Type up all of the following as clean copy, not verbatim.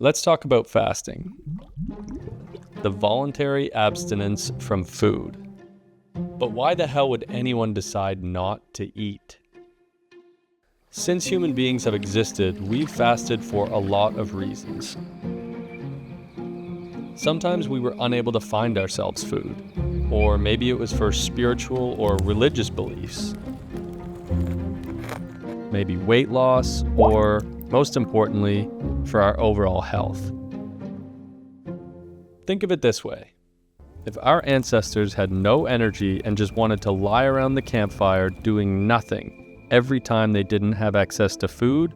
Let's talk about fasting. The voluntary abstinence from food. But why the hell would anyone decide not to eat? Since human beings have existed, we've fasted for a lot of reasons. Sometimes we were unable to find ourselves food, or maybe it was for spiritual or religious beliefs. Maybe weight loss, or most importantly, for our overall health. Think of it this way. If our ancestors had no energy and just wanted to lie around the campfire doing nothing every time they didn't have access to food,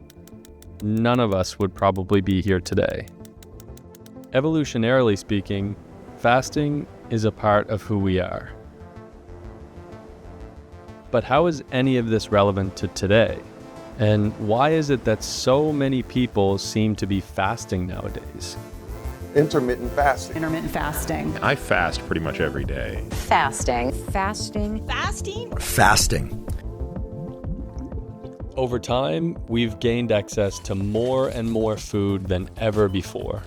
none of us would probably be here today. Evolutionarily speaking, fasting is a part of who we are. But how is any of this relevant to today? And why is it that so many people seem to be fasting nowadays? Intermittent fasting. Intermittent fasting. I fast pretty much every day. Fasting. Over time, we've gained access to more and more food than ever before.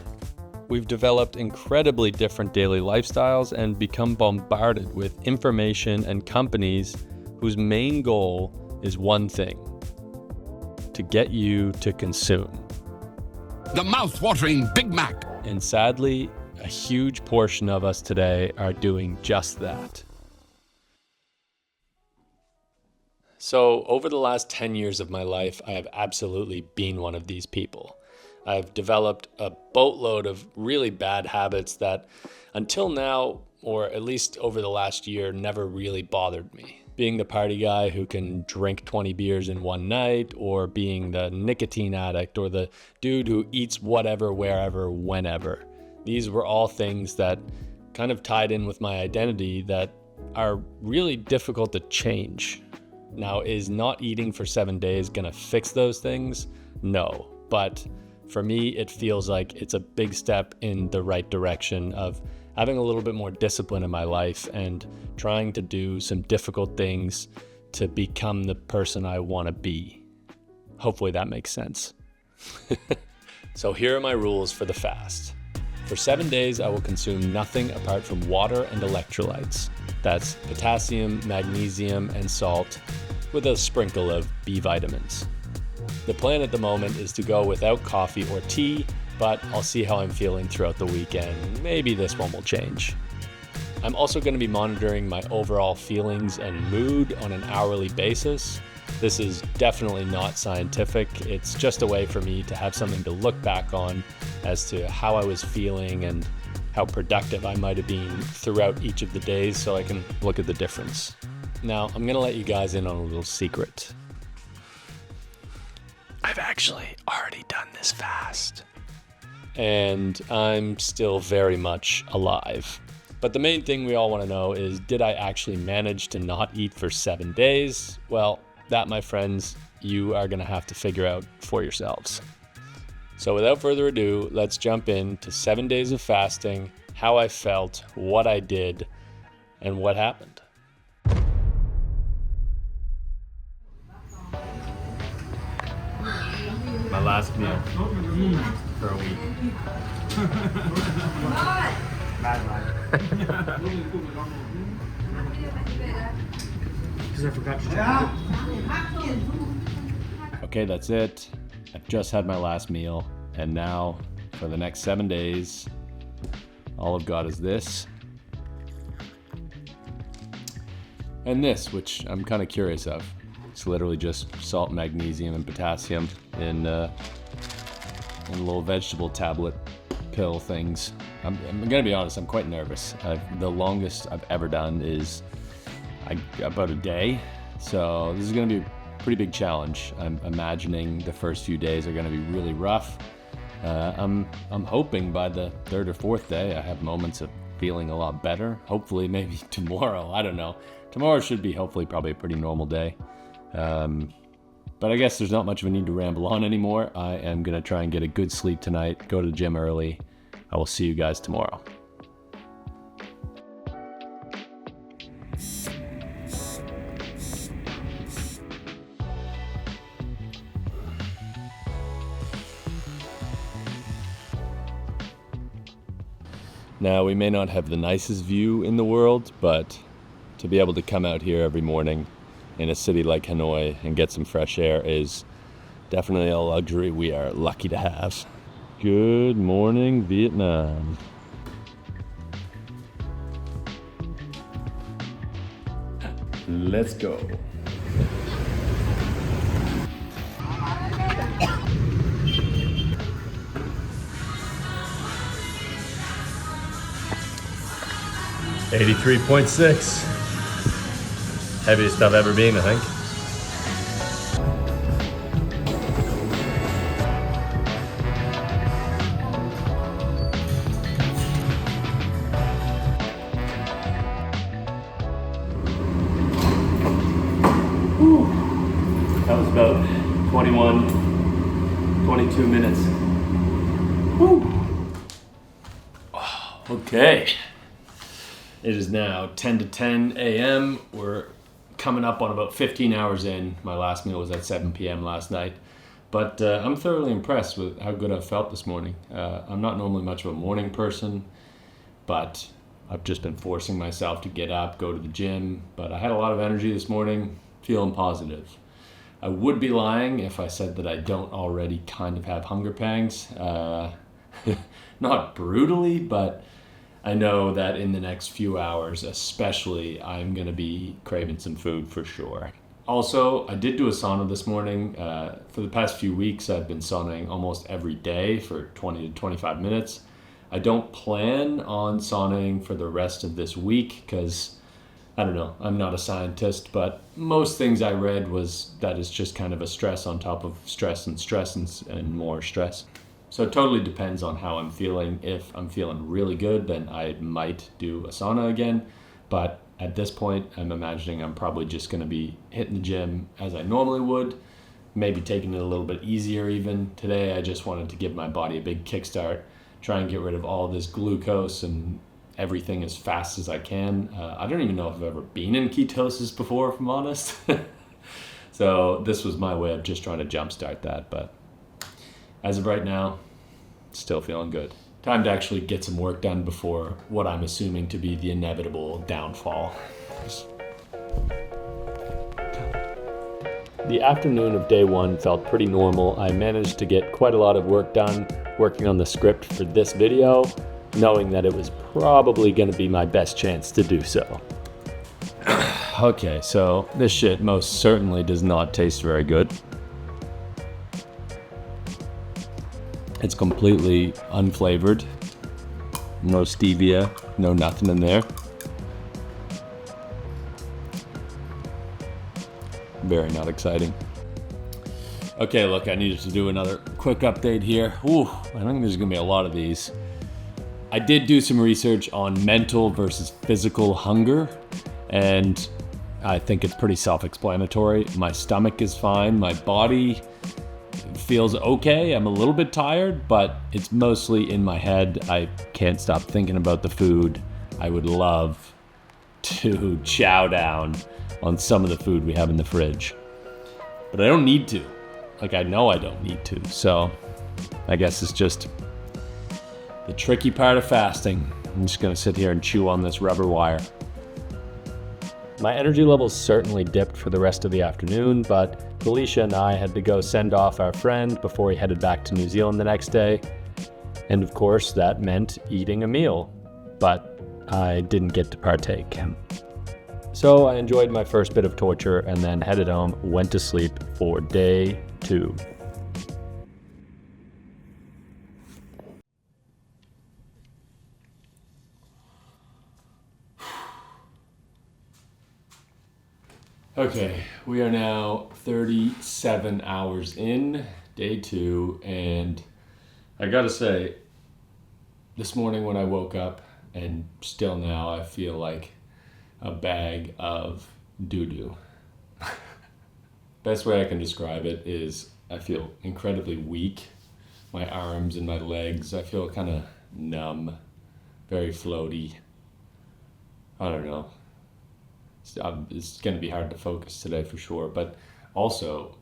We've developed incredibly different daily lifestyles and become bombarded with information and companies whose main goal is one thing: to get you to consume. The mouth-watering Big Mac. And sadly, a huge portion of us today are doing just that. So, over the last 10 years of my life, I have absolutely been one of these people. I've developed a boatload of really bad habits that, until now, or at least over the last year, never really bothered me. Being the party guy who can drink 20 beers in one night, or being the nicotine addict, or the dude who eats whatever, wherever, whenever. These were all things that kind of tied in with my identity that are really difficult to change. Now, is not eating for 7 days gonna fix those things? No, but for me, it feels like it's a big step in the right direction of having a little bit more discipline in my life and trying to do some difficult things to become the person I want to be. Hopefully that makes sense. So here are my rules for the fast. For 7 days, I will consume nothing apart from water and electrolytes. That's potassium, magnesium, and salt, with a sprinkle of B vitamins. The plan at the moment is to go without coffee or tea, but I'll see how I'm feeling throughout the weekend. Maybe this one will change. I'm also going to be monitoring my overall feelings and mood on an hourly basis. This is definitely not scientific. It's just a way for me to have something to look back on as to how I was feeling and how productive I might have been throughout each of the days, so I can look at the difference. Now, I'm going to let you guys in on a little secret. I've actually already done this fast. And I'm still very much alive. But the main thing we all want to know is, did I actually manage to not eat for 7 days? Well, that, my friends, you are going to have to figure out for yourselves. So without further ado, let's jump into 7 days of fasting, how I felt, what I did, and what happened. My last meal for a week. Because I forgot to check. Okay, that's it. I've just had my last meal, and now for the next 7 days, all I've got is this. And this, which I'm kind of curious of. It's literally just salt, magnesium, and potassium in little vegetable tablet pill things. I'm gonna be honest, I'm quite nervous. The longest I've ever done is about a day. So this is gonna be a pretty big challenge. I'm imagining the first few days are gonna be really rough. I'm hoping by the third or fourth day I have moments of feeling a lot better. Hopefully maybe tomorrow, I don't know. Tomorrow should be hopefully probably a pretty normal day. But I guess there's not much of a need to ramble on anymore. I am going to try and get a good sleep tonight, go to the gym early. I will see you guys tomorrow. Now, we may not have the nicest view in the world, but to be able to come out here every morning in a city like Hanoi and get some fresh air is definitely a luxury we are lucky to have. Good morning, Vietnam. Let's go. $83.6. Heaviest I've ever been, I think. That was about 22 minutes. Woo. Okay. It is now 10 to 10 a.m. We're coming up on about 15 hours in. My last meal was at 7 p.m. last night. But I'm thoroughly impressed with how good I've felt this morning. I'm not normally much of a morning person, but I've just been forcing myself to get up, go to the gym. But I had a lot of energy this morning, feeling positive. I would be lying if I said that I don't already kind of have hunger pangs. Not brutally, but I know that in the next few hours, especially, I'm going to be craving some food for sure. Also, I did do a sauna this morning. For the past few weeks, I've been sauning almost every day for 20 to 25 minutes. I don't plan on sauning for the rest of this week because, I don't know, I'm not a scientist, but most things I read was that it's just kind of a stress on top of stress and more stress. So it totally depends on how I'm feeling. If I'm feeling really good, then I might do a sauna again. But at this point, I'm imagining I'm probably just going to be hitting the gym as I normally would, maybe taking it a little bit easier even. Today, I just wanted to give my body a big kickstart, try and get rid of all this glucose and everything as fast as I can. I don't even know if I've ever been in ketosis before, if I'm honest. So this was my way of just trying to jumpstart that. But as of right now, still feeling good. Time to actually get some work done before what I'm assuming to be the inevitable downfall. The afternoon of day one felt pretty normal. I managed to get quite a lot of work done working on the script for this video, knowing that it was probably going to be my best chance to do so. Okay, so this shit most certainly does not taste very good. It's completely unflavored. No stevia, no nothing in there. Very not exciting. Okay, look, I needed to do another quick update here. Ooh, I think there's gonna be a lot of these. I did do some research on mental versus physical hunger, and I think it's pretty self-explanatory. My stomach is fine, my body feels okay. I'm a little bit tired, but it's mostly in my head. I can't stop thinking about the food. I would love to chow down on some of the food we have in the fridge, but I don't need to. Like, I know I don't need to. So I guess it's just the tricky part of fasting. I'm just gonna sit here and chew on this rubber wire. My energy levels certainly dipped for the rest of the afternoon, but Felicia and I had to go send off our friend before he headed back to New Zealand the next day. And of course, that meant eating a meal, but I didn't get to partake. So I enjoyed my first bit of torture and then headed home, went to sleep for day 2. Okay, we are now 37 hours in, day 2, and I gotta say, this morning when I woke up, and still now, I feel like a bag of doo-doo. Best way I can describe it is I feel incredibly weak. My arms and my legs, I feel kind of numb, very floaty. I don't know. It's going to be hard to focus today for sure, but also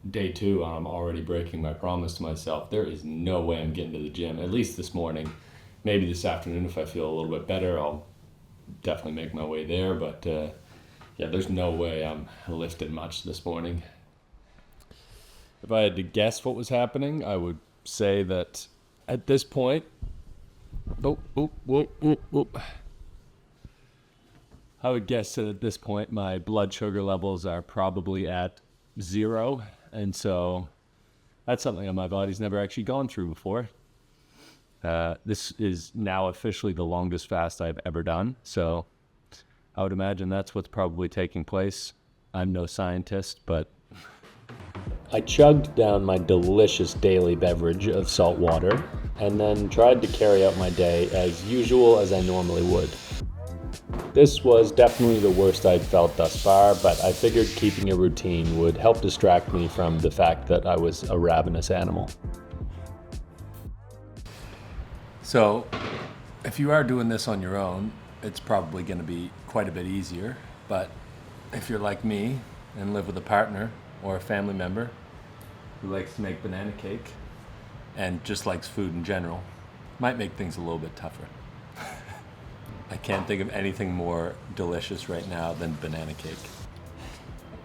day 2, I'm already breaking my promise to myself. There is no way I'm getting to the gym, at least this morning. maybe this afternoon, if I feel a little bit better, I'll definitely make my way there. But yeah, there's no way I'm lifting much this morning. If I had to guess what was happening, I would say that at this point, I would guess that at this point my blood sugar levels are probably at 0, and so that's something that my body's never actually gone through before. This is now officially the longest fast I've ever done, so I would imagine that's what's probably taking place. I'm no scientist, but I chugged down my delicious daily beverage of salt water and then tried to carry out my day as usual as I normally would. This was definitely the worst I'd felt thus far, but I figured keeping a routine would help distract me from the fact that I was a ravenous animal. So, if you are doing this on your own, it's probably going to be quite a bit easier, but if you're like me and live with a partner or a family member who likes to make banana cake and just likes food in general, might make things a little bit tougher. I can't think of anything more delicious right now than banana cake.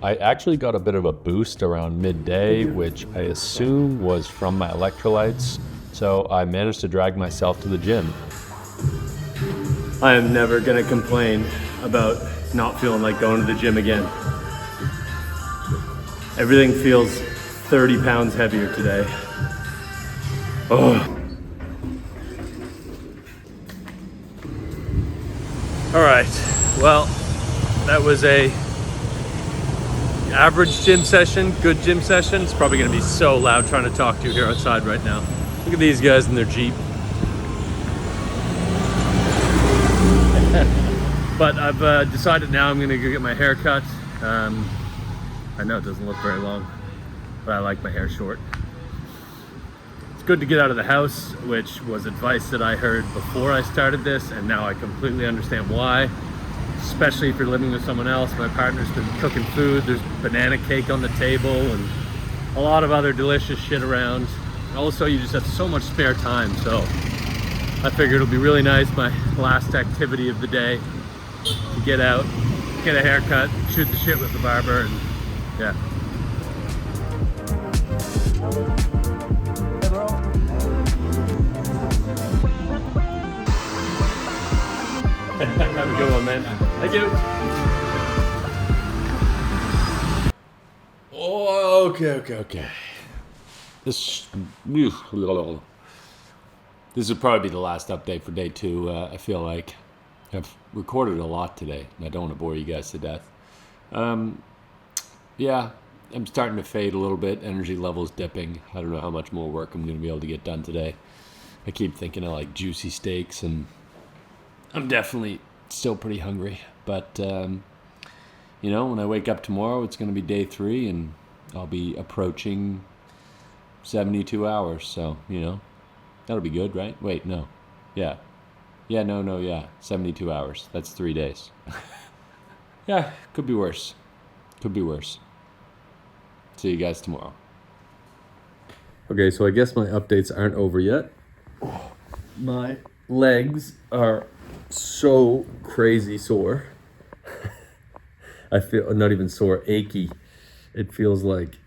I actually got a bit of a boost around midday, which I assume was from my electrolytes, so I managed to drag myself to the gym. I am never gonna complain about not feeling like going to the gym again. Everything feels 30 pounds heavier today. Oh. All right, well, that was a average gym session, good gym session. It's probably gonna be so loud trying to talk to you here outside right now. Look at these guys in their Jeep. But I've decided now I'm gonna go get my hair cut. I know it doesn't look very long, but I like my hair short. It's good to get out of the house, which was advice that I heard before I started this, and now I completely understand why. Especially if you're living with someone else. My partner's been cooking food. There's banana cake on the table and a lot of other delicious shit around. Also, you just have so much spare time, so I figured it'll be really nice, my last activity of the day, to get out, get a haircut, shoot the shit with the barber, and yeah. Have a good one, man. Thank you. Oh, okay. This will probably be the last update for day 2. I feel like I've recorded a lot today, and I don't want to bore you guys to death. Yeah, I'm starting to fade a little bit. Energy levels dipping. I don't know how much more work I'm going to be able to get done today. I keep thinking of like juicy steaks, and I'm definitely still pretty hungry. But, you know, when I wake up tomorrow, it's going to be day 3, and I'll be approaching 72 hours. So, you know, that'll be good, right? Wait, no. Yeah. 72 hours. That's 3 days. Yeah, could be worse. See you guys tomorrow. Okay, so I guess my updates aren't over yet. My legs are so crazy sore. I feel not even sore, achy. It feels like,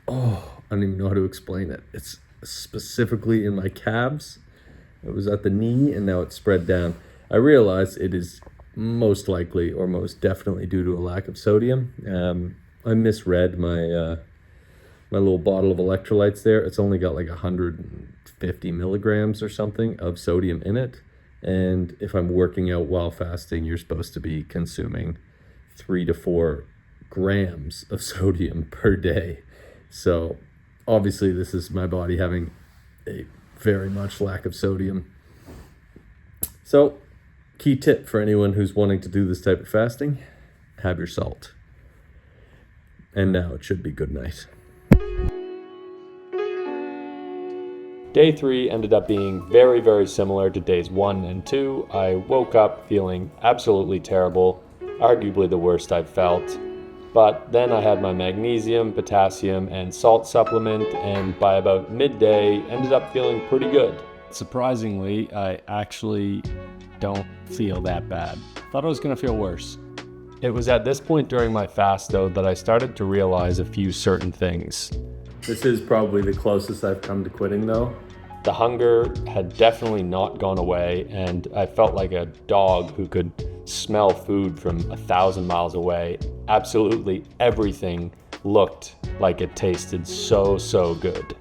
I don't even know how to explain it. It's specifically in my calves. It was at the knee and now it's spread down. I realize it is most likely or most definitely due to a lack of sodium. I misread my little bottle of electrolytes there. It's only got like 150 milligrams or something of sodium in it. And if I'm working out while fasting, you're supposed to be consuming 3 to 4 grams of sodium per day. So obviously this is my body having a very much lack of sodium. So key tip for anyone who's wanting to do this type of fasting, have your salt. And now it should be good night. Day 3 ended up being very, very similar to days 1 and 2. I woke up feeling absolutely terrible, arguably the worst I've felt. But then I had my magnesium, potassium, and salt supplement, and by about midday, ended up feeling pretty good. Surprisingly, I actually don't feel that bad. Thought I was gonna feel worse. It was at this point during my fast though that I started to realize a few certain things. This is probably the closest I've come to quitting though. The hunger had definitely not gone away, and I felt like a dog who could smell food from 1,000 miles away. Absolutely everything looked like it tasted so good.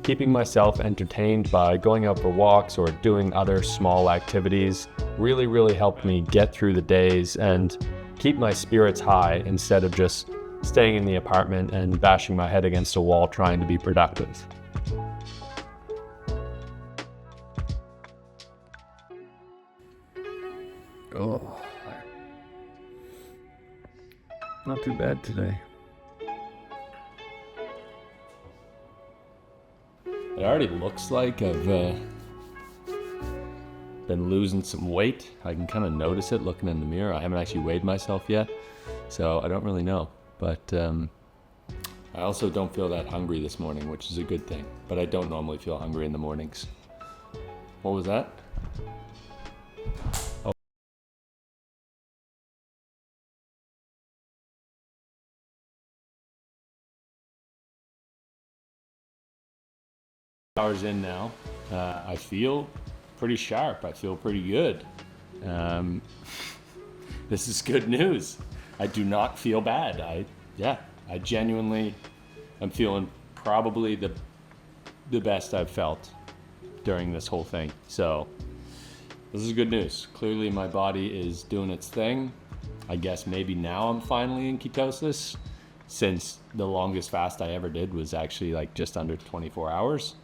Keeping myself entertained by going out for walks or doing other small activities really helped me get through the days and keep my spirits high instead of just staying in the apartment and bashing my head against a wall trying to be productive. Oh, not too bad today. It already looks like I've been losing some weight. I can kind of notice it looking in the mirror. I haven't actually weighed myself yet, so I don't really know. But I also don't feel that hungry this morning, which is a good thing. But I don't normally feel hungry in the mornings. What was that? Oh. Hours in now. I feel pretty sharp. I feel pretty good. This is good news. I do not feel bad. I genuinely am feeling probably the best I've felt during this whole thing. So this is good news. Clearly my body is doing its thing. I guess maybe now I'm finally in ketosis, since the longest fast I ever did was actually like just under 24 hours.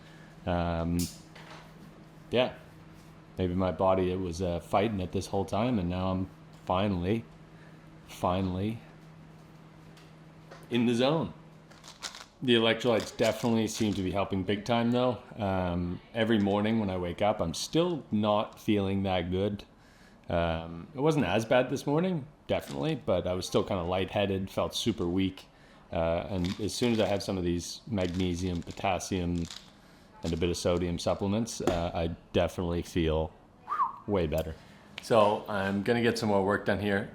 Yeah, maybe my body, it was fighting it this whole time, and now I'm finally in the zone. The electrolytes definitely seem to be helping big time though. Every morning when I wake up, I'm still not feeling that good. It wasn't as bad this morning, definitely, but I was still kind of lightheaded, felt super weak. And as soon as I have some of these magnesium, potassium, and a bit of sodium supplements, I definitely feel way better. So I'm gonna get some more work done here.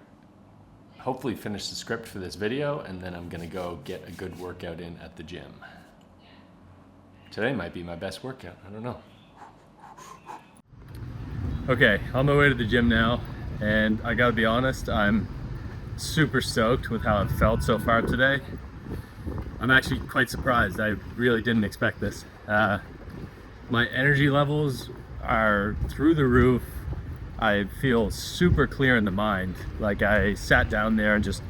Hopefully finish the script for this video, and then I'm gonna go get a good workout in at the gym. Today might be my best workout, I don't know. Okay, on my way to the gym now, and I gotta be honest, I'm super stoked with how I've felt so far today. I'm actually quite surprised. I really didn't expect this. My energy levels are through the roof. I feel super clear in the mind. Like I sat down there and just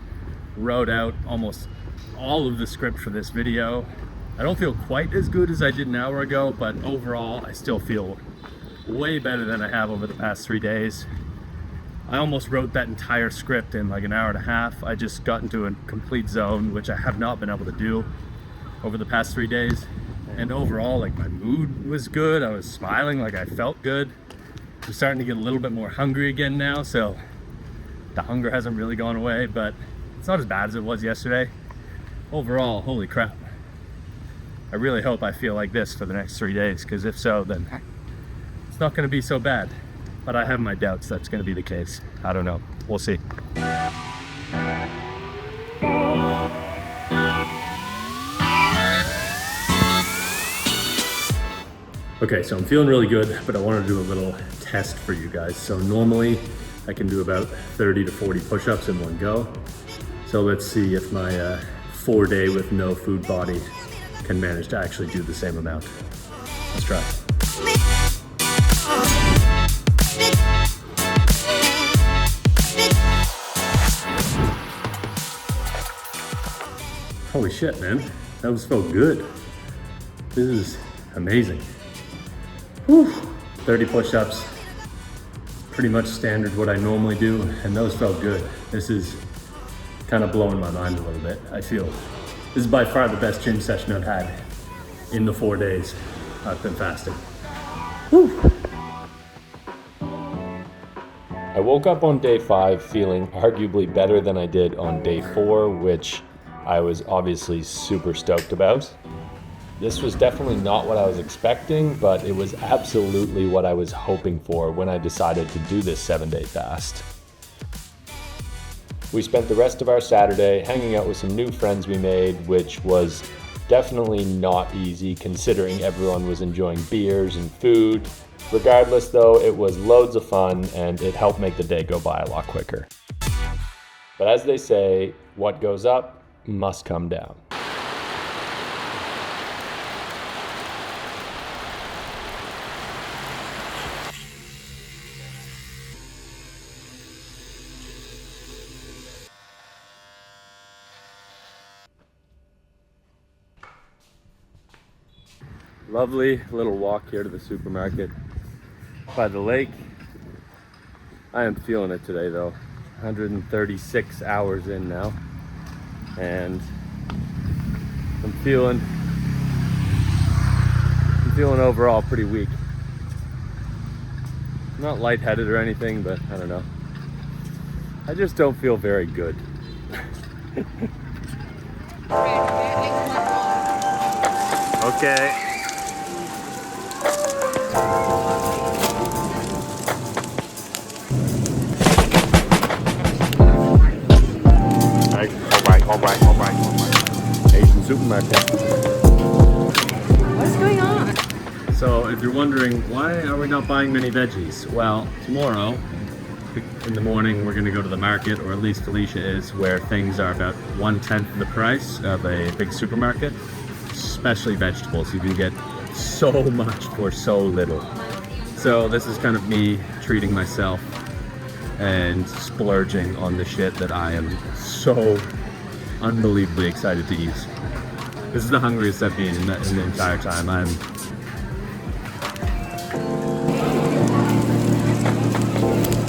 wrote out almost all of the script for this video. I don't feel quite as good as I did an hour ago, but overall I still feel way better than I have over the past 3 days. I almost wrote that entire script in like an hour and a half. I just got into a complete zone, which I have not been able to do over the past 3 days. And overall, like my mood was good. I was smiling, like I felt good. I'm starting to get a little bit more hungry again now, so the hunger hasn't really gone away, but it's not as bad as it was yesterday. Overall, holy crap. I really hope I feel like this for the next 3 days, because if so, then it's not gonna be so bad. But I have my doubts that's gonna be the case. I don't know, we'll see. Okay, so I'm feeling really good, but I wanted to do a little test for you guys. So normally I can do about 30 to 40 push-ups in one go. So let's see if my 4-day with no food body can manage to actually do the same amount. Let's try. Holy shit, man. That was so good. This is amazing. Whew. 30 push-ups, pretty much standard what I normally do, and those felt good. This is kind of blowing my mind a little bit. I feel this is by far the best gym session I've had in the 4 days I've been fasting. Whew. I woke up on day 5 feeling arguably better than I did on day 4, which I was obviously super stoked about. This was definitely not what I was expecting, but it was absolutely what I was hoping for when I decided to do this 7-day fast. We spent the rest of our Saturday hanging out with some new friends we made, which was definitely not easy considering everyone was enjoying beers and food. Regardless though, it was loads of fun and it helped make the day go by a lot quicker. But as they say, what goes up must come down. Lovely little walk here to the supermarket by the lake. I am feeling it today though. 136 hours in now, and I'm feeling overall pretty weak. I'm not lightheaded or anything, but I don't know. I just don't feel very good. Okay. All right. Asian supermarket. What's going on? So if you're wondering, why are we not buying many veggies? Well, tomorrow in the morning we're gonna go to the market, or at least Felicia is, where things are about 1/10 the price of a big supermarket. Especially vegetables, you can get so much for so little. So this is kind of me treating myself and splurging on the shit that I am so unbelievably excited to eat. This is the hungriest I've been in the entire time.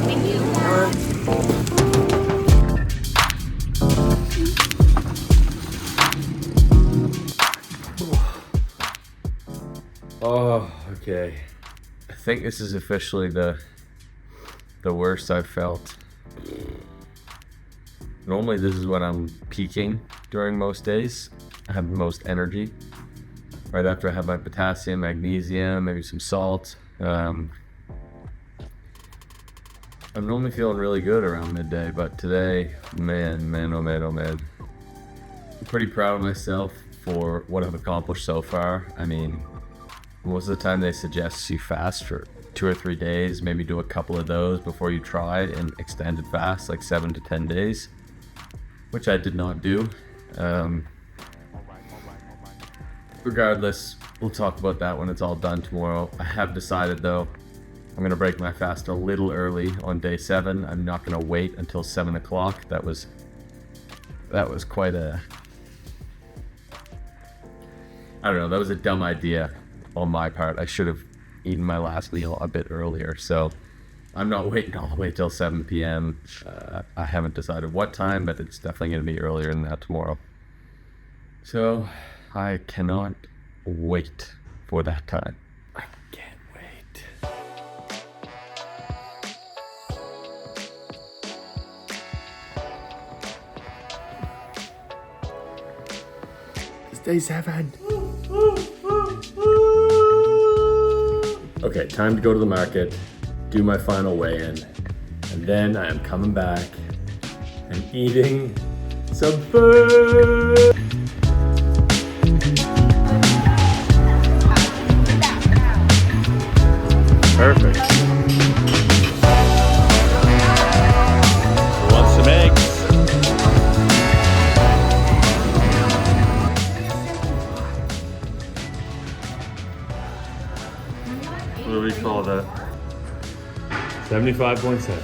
Thank you. Oh, okay. I think this is officially the worst I've felt. Normally this is when I'm peaking during most days. I have the most energy. Right after I have my potassium, magnesium, maybe some salt. I'm normally feeling really good around midday, but today, man, oh man. I'm pretty proud of myself for what I've accomplished so far. I mean, most of the time they suggest you fast for 2 or 3 days, maybe do a couple of those before you try an extended fast, like 7 to 10 days. Which I did not do. Regardless, we'll talk about that when it's all done tomorrow. I have decided though, I'm gonna break my fast a little early on day 7. I'm not gonna wait until 7 o'clock. That was quite a, I don't know, that was a dumb idea on my part. I should have eaten my last meal a bit earlier. So I'm not waiting all the way till 7 p.m. I haven't decided what time, but it's definitely going to be earlier than that tomorrow. So I cannot wait for that time. I can't wait. It's day 7. Okay, time to go to the market, do my final weigh-in, and then I am coming back and eating some food. Perfect. Who wants some eggs? What do we call that? 75.7.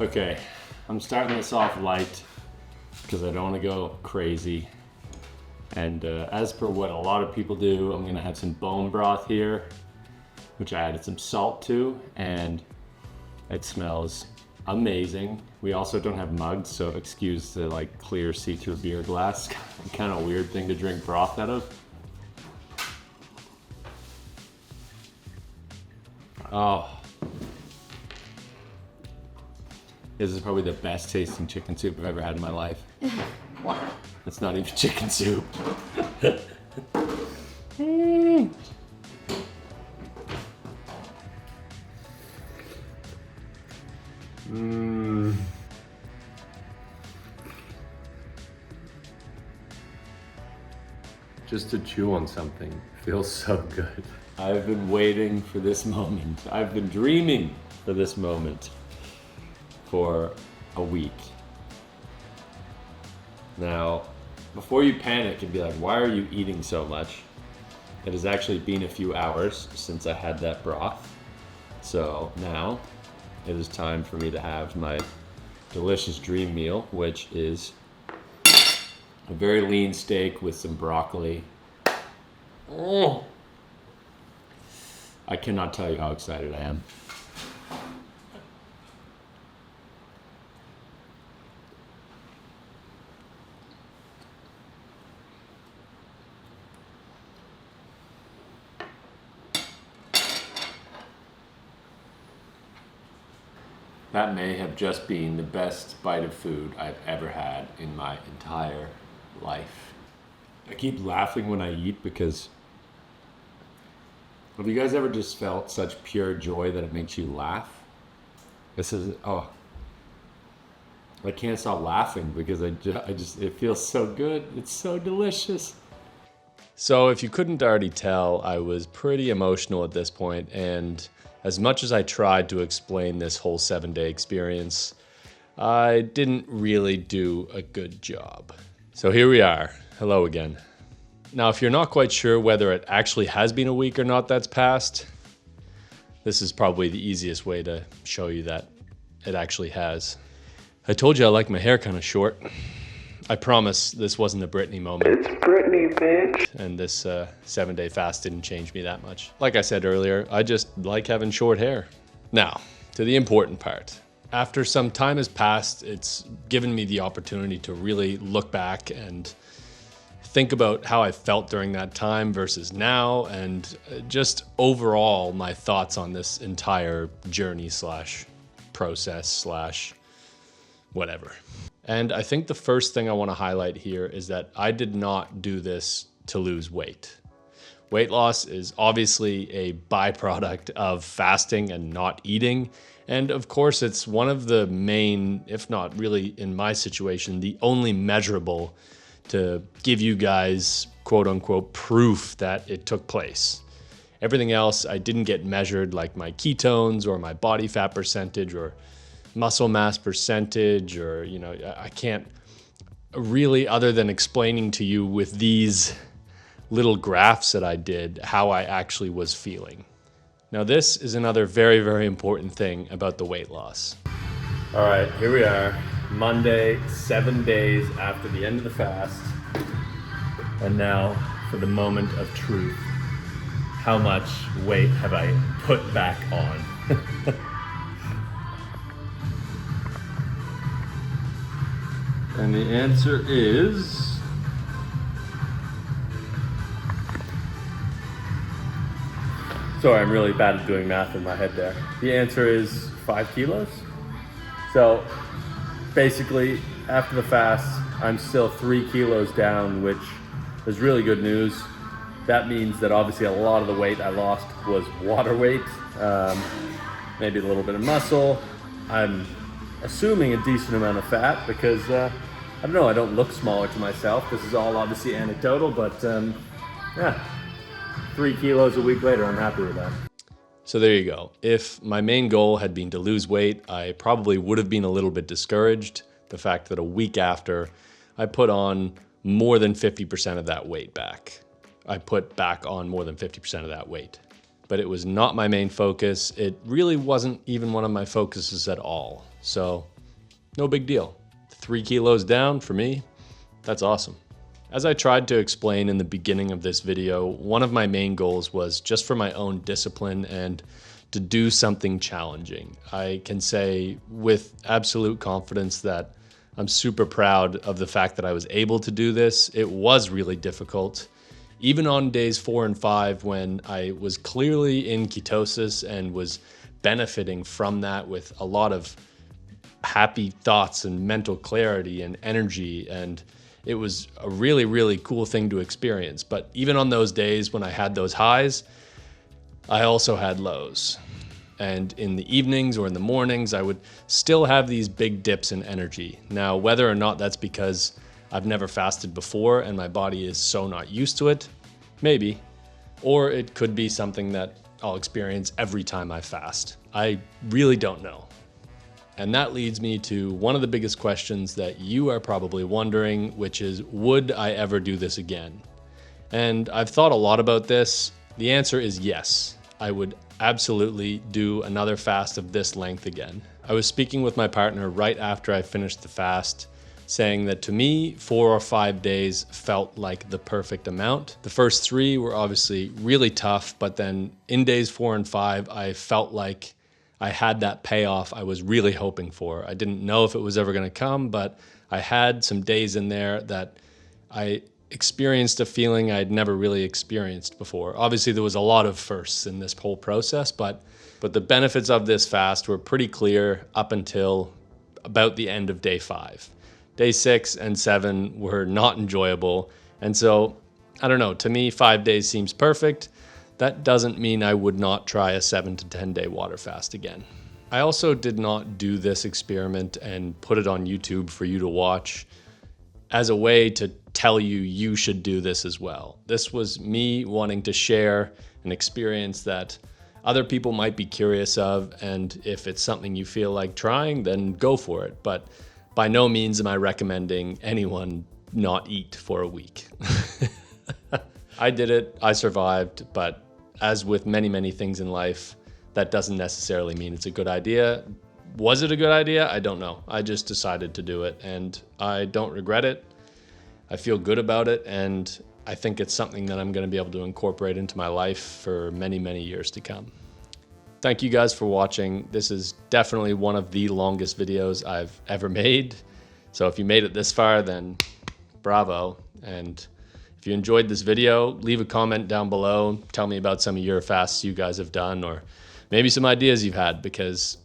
Okay, I'm starting this off light. because I don't want to go crazy. And as per what a lot of people do, I'm gonna have some bone broth here, which I added some salt to, and it smells amazing. We also don't have mugs, so excuse the like clear see-through beer glass. Kind of weird thing to drink broth out of. Oh. This is probably the best tasting chicken soup I've ever had in my life. Wow. It's not even chicken soup. Just to chew on something feels so good. I've been waiting for this moment. I've been dreaming for this moment for a week. Now, before you panic and be like, why are you eating so much? It has actually been a few hours since I had that broth. So now it is time for me to have my delicious dream meal, which is a very lean steak with some broccoli. Oh. I cannot tell you how excited I am. That may have just been the best bite of food I've ever had in my entire life. I keep laughing when I eat because have you guys ever just felt such pure joy that it makes you laugh? This is, I can't stop laughing because I just, it feels so good. It's so delicious. So if you couldn't already tell, I was pretty emotional at this point, and as much as I tried to explain this whole 7-day experience, I didn't really do a good job. So here we are. Hello again. Now, if you're not quite sure whether it actually has been a week or not that's passed, this is probably the easiest way to show you that it actually has. I told you I like my hair kind of short. I promise this wasn't a Britney moment. It's Britney, bitch. And this 7-day fast didn't change me that much. Like I said earlier, I just like having short hair. Now, to the important part. After some time has passed, it's given me the opportunity to really look back and think about how I felt during that time versus now, and just overall my thoughts on this entire journey / process / whatever. And I think the first thing I want to highlight here is that I did not do this to lose weight. Weight loss is obviously a byproduct of fasting and not eating. And of course, it's one of the main, if not really in my situation, the only measurable to give you guys, quote unquote, proof that it took place. Everything else I didn't get measured, like my ketones or my body fat percentage or muscle mass percentage, or, you know, I can't really, other than explaining to you with these little graphs that I did, how I actually was feeling. Now, this is another very, very important thing about the weight loss. All right, here we are. Monday, 7 days after the end of the fast. And now for the moment of truth. How much weight have I put back on? And the answer is... Sorry, I'm really bad at doing math in my head there. The answer is 5 kilos. So basically, after the fast, I'm still 3 kilos down, which is really good news. That means that obviously a lot of the weight I lost was water weight, maybe a little bit of muscle. I'm assuming a decent amount of fat because, I don't know, I don't look smaller to myself. This is all obviously anecdotal, but yeah, 3 kilos a week later, I'm happy with that. So there you go. If my main goal had been to lose weight, I probably would have been a little bit discouraged. The fact that a week after, I put on more than 50% of that weight back. I put back on more than 50% of that weight. But it was not my main focus. It really wasn't even one of my focuses at all. So no big deal. 3 kilos down for me, that's awesome. As I tried to explain in the beginning of this video, one of my main goals was just for my own discipline and to do something challenging. I can say with absolute confidence that I'm super proud of the fact that I was able to do this. It was really difficult. Even on days 4 and 5, when I was clearly in ketosis and was benefiting from that with a lot of happy thoughts and mental clarity and energy, and it was a really, really cool thing to experience. But even on those days when I had those highs, I also had lows. And in the evenings or in the mornings, I would still have these big dips in energy. Now, whether or not that's because I've never fasted before and my body is so not used to it, maybe. Or it could be something that I'll experience every time I fast. I really don't know. And that leads me to one of the biggest questions that you are probably wondering, which is, would I ever do this again? And I've thought a lot about this. The answer is yes. I would absolutely do another fast of this length again. I was speaking with my partner right after I finished the fast, saying that to me, 4 or 5 days felt like the perfect amount. The first 3 were obviously really tough, but then in days 4 and 5, I felt like I had that payoff I was really hoping for. I didn't know if it was ever gonna come, but I had some days in there that I experienced a feeling I'd never really experienced before. Obviously, there was a lot of firsts in this whole process, but the benefits of this fast were pretty clear up until about the end of day 5. Day 6 and 7 were not enjoyable. And so, I don't know, to me, 5 days seems perfect. That doesn't mean I would not try a 7 to 10 day water fast again. I also did not do this experiment and put it on YouTube for you to watch as a way to tell you you should do this as well. This was me wanting to share an experience that other people might be curious of, and if it's something you feel like trying, then go for it. But by no means am I recommending anyone not eat for a week. I did it, I survived, but as with many, many things in life, that doesn't necessarily mean it's a good idea. Was it a good idea? I don't know. I just decided to do it, and I don't regret it. I feel good about it, and I think it's something that I'm going to be able to incorporate into my life for many, many years to come. Thank you guys for watching. This is definitely one of the longest videos I've ever made. So if you made it this far, then bravo. And if you enjoyed this video, leave a comment down below. Tell me about some of your fasts you guys have done, or maybe some ideas you've had, because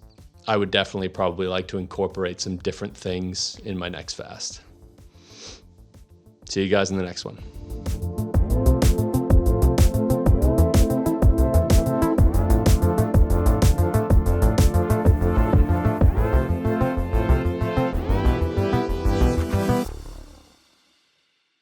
I would definitely probably like to incorporate some different things in my next fast. See you guys in the next one.